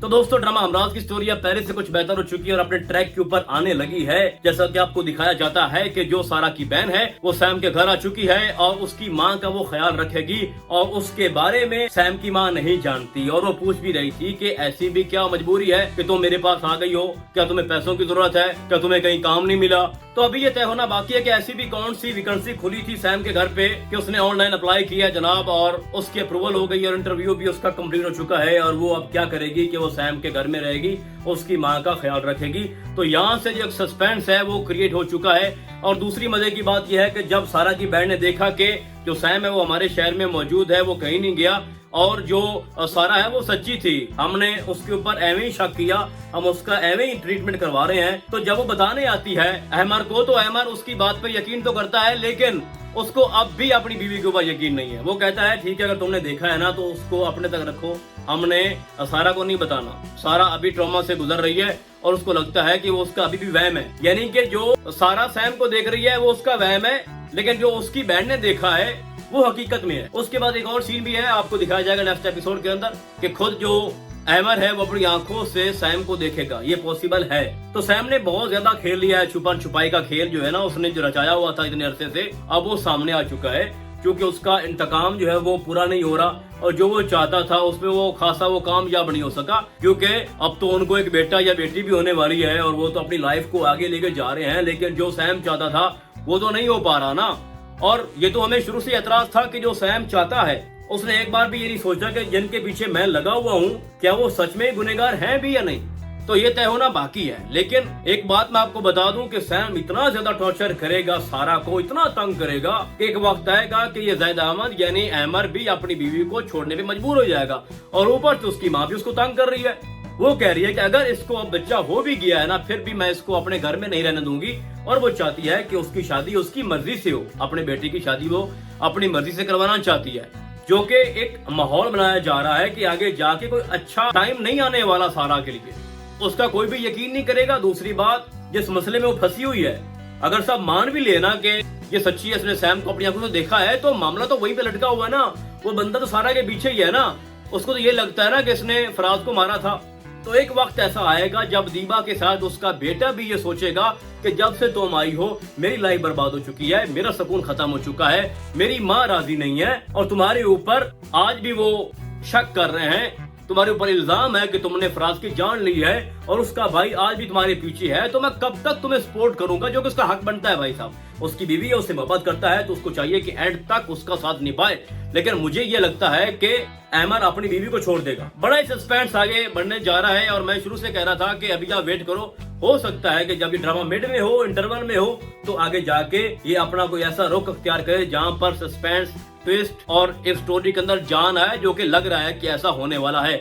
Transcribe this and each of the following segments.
तो दोस्तों ड्रामा हमराज की स्टोरी अब पहले से कुछ बेहतर हो चुकी है और अपने ट्रैक के ऊपर आने लगी है। जैसा कि आपको दिखाया जाता है कि जो सारा की बहन है वो सैम के घर आ चुकी है और उसकी माँ का वो ख्याल रखेगी और उसके बारे में सैम की माँ नहीं जानती और वो पूछ भी रही थी कि ऐसी भी क्या मजबूरी है कि तुम मेरे पास आ गई हो, क्या तुम्हें पैसों की जरूरत है, क्या तुम्हें कहीं काम नहीं मिला। तो अभी ये तय होना बाकी है कि ऐसी भी कौन सी वैकेंसी खुली थी सैम के घर पे कि उसने ऑनलाइन अप्लाई किया जनाब और उसकी अप्रूवल हो गई और इंटरव्यू भी उसका कंप्लीट हो चुका है और वो अब क्या करेगी कि वो सैम के घर में रहेगी, उसकी माँ का ख्याल रखेगी। तो यहाँ से जो एक सस्पेंस है वो क्रिएट हो चुका है। और दूसरी मजे की बात यह है कि जब सारा की बहन ने देखा कि जो सैम है वो हमारे शहर में मौजूद है, वो कहीं नहीं गया और जो सारा है वो सच्ची थी, हमने उसके ऊपर एवं ही शक किया, हम उसका एवं ही ट्रीटमेंट करवा रहे हैं। तो जब वो बताने आती है अहमर को तो अहमर उसकी बात पे यकीन तो करता है लेकिन उसको अब भी अपनी बीवी के ऊपर यकीन नहीं है। वो कहता है ठीक है अगर तुमने देखा है ना तो उसको अपने तक रखो, हमने सारा को नहीं बताना। सारा अभी ट्रॉमा से गुजर रही है और उसको लगता है कि वो उसका अभी भी वहम है, यानी कि जो सारा सैम को देख रही है वो उसका वहम है लेकिन जो उसकी बहन ने देखा है वो हकीकत में है। उसके बाद एक और सीन भी है, आपको दिखाया जाएगा नेक्स्ट एपिसोड के अंदर कि खुद जो अहमर है वो अपनी आंखों से सैम को देखेगा, ये पॉसिबल है। तो सैम ने बहुत ज्यादा खेल लिया है, छुपन छुपाई का खेल जो है ना उसने जो रचाया हुआ था इतने अरसे से, अब वो सामने आ चुका है क्योंकि उसका इंतकाम जो है वो पूरा नहीं हो रहा और जो वो चाहता था उसमें वो खासा वो कामयाब नहीं हो सका क्योंकि अब तो उनको एक बेटा या बेटी भी होने वाली है और वो तो अपनी लाइफ को आगे लेके जा रहे हैं, लेकिन जो सैम चाहता था वो तो नहीं हो पा रहा ना। और ये तो हमें शुरू से एतराज था कि जो सैम चाहता है उसने एक बार भी ये नहीं सोचा कि जिनके पीछे मैं लगा हुआ हूँ क्या वो सच में गुनहगार हैं भी या नहीं। तो ये तय होना बाकी है। लेकिन एक बात मैं आपको बता दूं कि सैम इतना ज्यादा टॉर्चर करेगा, सारा को इतना तंग करेगा कि एक वक्त आएगा कि ये जैद अहमद यानी अहमर भी अपनी बीवी को छोड़ने पे मजबूर हो जाएगा। और ऊपर से उसकी माँ भी उसको तंग कर रही है, वो कह रही है कि अगर इसको अब बच्चा हो भी गया है ना फिर भी मैं इसको अपने घर में नहीं रहने दूंगी। और वो चाहती है कि उसकी शादी उसकी मर्जी से हो, अपने बेटे की शादी वो अपनी मर्जी से करवाना चाहती है, जो कि एक माहौल बनाया जा रहा है कि आगे जाके कोई अच्छा टाइम नहीं आने वाला सारा के लिए, उसका कोई भी यकीन नहीं करेगा। दूसरी बात जिस मसले में वो फंसी हुई है, अगर सब मान भी लेना कि ये सच्ची है, इसने सैम को अपनी आंखों से देखा है, तो मामला तो वहीं पे लटका हुआ है ना, वो बंदा तो सारा के पीछे ही है ना। उसको तो ये लगता है ना कि इसने फराज को मारा था। तो एक वक्त ऐसा आएगा जब दीबा के साथ उसका बेटा भी ये सोचेगा कि जब से तुम आई हो मेरी लाइफ बर्बाद हो चुकी है, मेरा सुकून खत्म हो चुका है, मेरी माँ राजी नहीं है और तुम्हारे ऊपर आज भी वो शक कर रहे हैं, तुम्हारे ऊपर इल्जाम है कि तुमने फराज की जान ली है और उसका भाई आज भी तुम्हारे पीछे है। तो मैं कब तक तुम्हें सपोर्ट करूंगा, जो कि उसका हक बनता है। भाई साहब उसकी बीवी है, उससे मोहब्बत करता है तो उसको चाहिए कि एंड तक उसका साथ निभाए। लेकिन मुझे ये लगता है कि अहमर अपनी बीवी को छोड़ देगा। बड़ा ही सस्पेंस आगे बढ़ने जा रहा है और मैं शुरू से कह रहा था कि अभी आप वेट करो, हो सकता है कि जब ये ड्रामा मिड में हो, इंटरवल में हो, तो आगे जाके ये अपना कोई ऐसा रुख अख्तियार करे जहां पर सस्पेंस ट्विस्ट और एक स्टोरी के अंदर जान आए, जो कि लग रहा है कि ऐसा होने वाला है।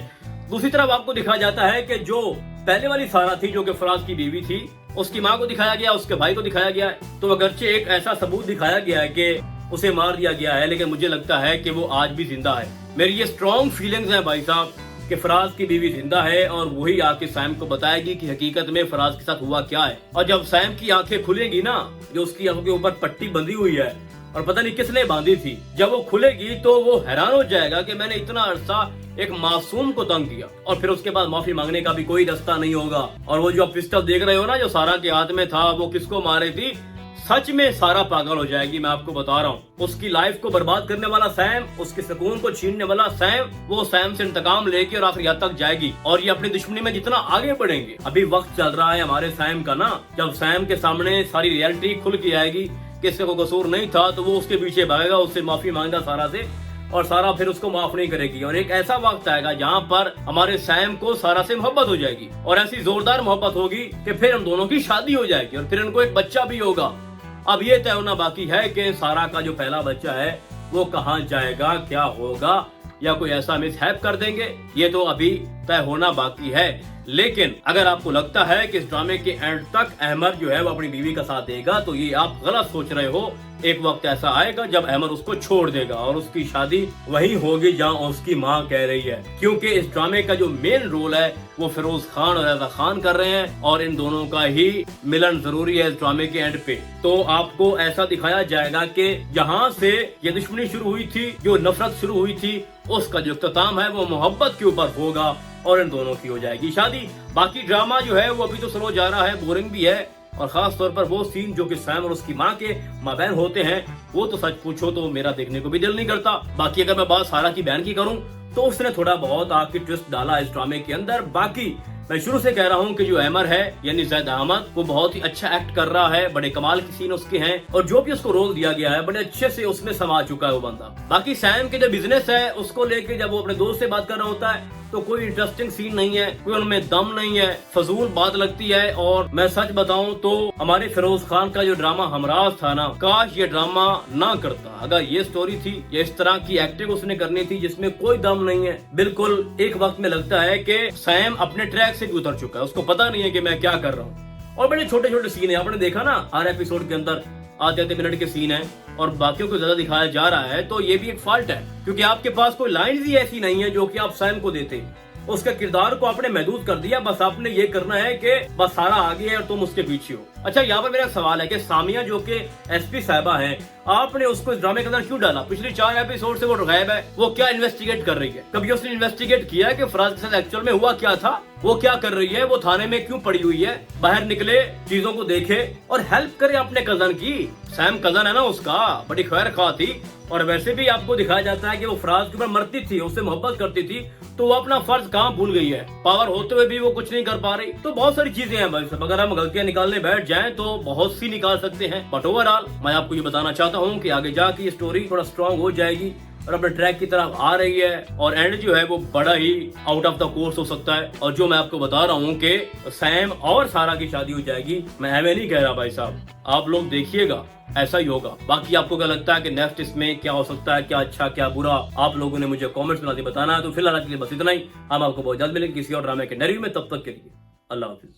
दूसरी तरफ आपको दिखाया जाता है कि जो पहले वाली सारा थी जो कि फराज की बीवी थी, उसकी माँ को दिखाया गया, उसके भाई को दिखाया गया है। तो अगरचे एक ऐसा सबूत दिखाया गया है कि उसे मार दिया गया है, लेकिन मुझे लगता है कि वो आज भी जिंदा है। मेरी ये स्ट्रॉन्ग फीलिंग्स है भाई साहब कि फराज की बीवी जिंदा है और वही आके सैम को बताएगी कि हकीकत में फराज के साथ हुआ क्या है। और जब सैम की आंखें खुलेगी ना, जो उसकी आंखों के ऊपर पट्टी बंधी हुई है और पता नहीं किसने बांधी थी, जब वो खुलेगी तो वो हैरान हो जाएगा कि मैंने इतना अरसा एक मासूम को तंग किया। और फिर उसके बाद माफी मांगने का भी कोई रास्ता नहीं होगा। और वो जो आप पिस्टल देख रहे हो ना जो सारा के हाथ में था, वो किसको मारे थी, सच में सारा पागल हो जाएगी, मैं आपको बता रहा हूँ। उसकी लाइफ को बर्बाद करने वाला सैम, उसके सुकून को छीनने वाला सैम, वो सैम से इंतकाम लेके और आखिरी हद तक जाएगी। और ये अपनी दुश्मनी में जितना आगे बढ़ेंगे, अभी वक्त चल रहा है हमारे सैम का ना, जब सैम के सामने सारी रियलिटी खुल के आएगी कि इसका कोई कसूर नहीं था, तो वो उसके पीछे भागेगा, उससे माफी मांगेगा सारा से, और सारा फिर उसको माफ नहीं करेगी। और एक ऐसा वक्त आएगा जहाँ पर हमारे सैम को सारा से मोहब्बत हो जाएगी और ऐसी जोरदार मोहब्बत होगी कि फिर हम दोनों की शादी हो जाएगी और फिर उनको एक बच्चा भी होगा। अब ये तय होना बाकी है कि सारा का जो पहला बच्चा है वो कहाँ जाएगा, क्या होगा, या कोई ऐसा मिसहैप कर देंगे, ये तो अभी तय होना बाकी है। लेकिन अगर आपको लगता है कि इस ड्रामे के एंड तक अहमर जो है वो अपनी बीवी का साथ देगा, तो ये आप गलत सोच रहे हो। एक वक्त ऐसा आएगा जब अहमर उसको छोड़ देगा और उसकी शादी वहीं होगी जहां उसकी माँ कह रही है, क्योंकि इस ड्रामे का जो मेन रोल है वो फिरोज खान और रजा खान कर रहे हैं और इन दोनों का ही मिलन जरूरी है इस ड्रामे के एंड पे। तो आपको ऐसा दिखाया जाएगा कि जहाँ से ये दुश्मनी शुरू हुई थी, जो नफरत शुरू हुई थी, उसका जो इख्तिताम है वो मोहब्बत के ऊपर होगा और इन दोनों की हो जाएगी शादी। बाकी ड्रामा जो है वो अभी तो स्लो जा रहा है, बोरिंग भी है, और खास तौर पर वो सीन जो कि सैम और उसकी माँ के माबैन होते हैं वो तो सच पूछो तो मेरा देखने को भी दिल नहीं करता। बाकी अगर मैं बात सारा की बहन की करूं तो उसने थोड़ा बहुत आखिर ट्विस्ट डाला इस ड्रामे के अंदर। बाकी मैं शुरू से कह रहा हूँ कि जो अमर है यानी जैद अहमद वो बहुत ही अच्छा एक्ट कर रहा है, बड़े कमाल के सीन उसके हैं और जो भी उसको रोल दिया गया है बड़े अच्छे से उसमें समा चुका है वो बंदा। बाकी सैम के जो बिजनेस है उसको लेके जब वो अपने दोस्त से बात कर रहा होता है तो कोई इंटरेस्टिंग सीन नहीं है, कोई उनमें दम नहीं है, फजूल बात लगती है। और मैं सच बताऊं तो हमारे फिरोज खान का जो ड्रामा हमराज था ना, काश ये ड्रामा ना करता। अगर ये स्टोरी थी या इस तरह की एक्टिंग उसने करनी थी जिसमें कोई दम नहीं है, बिल्कुल एक वक्त में लगता है कि सैम अपने ट्रैक से भी उतर चुका है, उसको पता नहीं है कि मैं क्या कर रहा हूँ। और बड़े छोटे छोटे सीन है, आपने देखा ना हर एपिसोड के अंदर आधे आधे मिनट के सीन है और बाकियों को ज्यादा दिखाया जा रहा है, तो ये भी एक फॉल्ट है क्योंकि आपके पास कोई लाइन ही ऐसी नहीं है जो कि आप सैम को देते। उसके किरदार को आपने महदूद कर दिया, बस आपने ये करना है कि बस सारा आगे है और तुम उसके पीछे हो। अच्छा, यहाँ पर मेरा सवाल है कि सामिया जो कि एसपी साहिबा हैं, आपने उसको इस ड्रामे के अंदर क्यों डाला? पिछले 4 एपिसोड से वो गायब है, वो क्या इन्वेस्टिगेट कर रही है? कभी उसने इन्वेस्टिगेट किया कि फराज के साथ एक्चुअल में हुआ क्या था, वो क्या कर रही है, वो थाने में क्यों पड़ी हुई है? बाहर निकले, चीजों को देखे और हेल्प करे अपने कजन की। सैम कजन है ना उसका, बड़ी खैर खा थी और वैसे भी आपको दिखाया जाता है कि वो फराज के ऊपर मरती थी, उससे मोहब्बत करती थी, तो वो अपना फर्ज कहाँ भूल गई है? पावर होते हुए भी वो कुछ नहीं कर पा रही। तो बहुत सारी चीजें हैं भाई साहब, अगर हम गलतियां निकालने बैठ जाएं तो बहुत सी निकाल सकते हैं, बट ओवरऑल मैं आपको ये बताना चाहता हूँ कि आगे जाके ये स्टोरी थोड़ा स्ट्रांग हो जाएगी और अपने ट्रैक की तरफ आ रही है और एंड जो है वो बड़ा ही आउट ऑफ द कोर्स हो सकता है। और जो मैं आपको बता रहा हूँ कि सैम और सारा की शादी हो जाएगी, मैं हमें नहीं कह रहा भाई साहब, आप लोग देखिएगा ऐसा ही होगा। बाकी आपको क्या लगता है कि नेक्स्ट इसमें क्या हो सकता है, क्या अच्छा क्या बुरा, आप लोगों ने मुझे कमेंट्स में बताना है। तो फिलहाल के लिए बस इतना ही, हम आपको बहुत जल्द मिलेंगे किसी और ड्रामे के नरिव्यू में, तब तक के लिए अल्लाह हाफिज।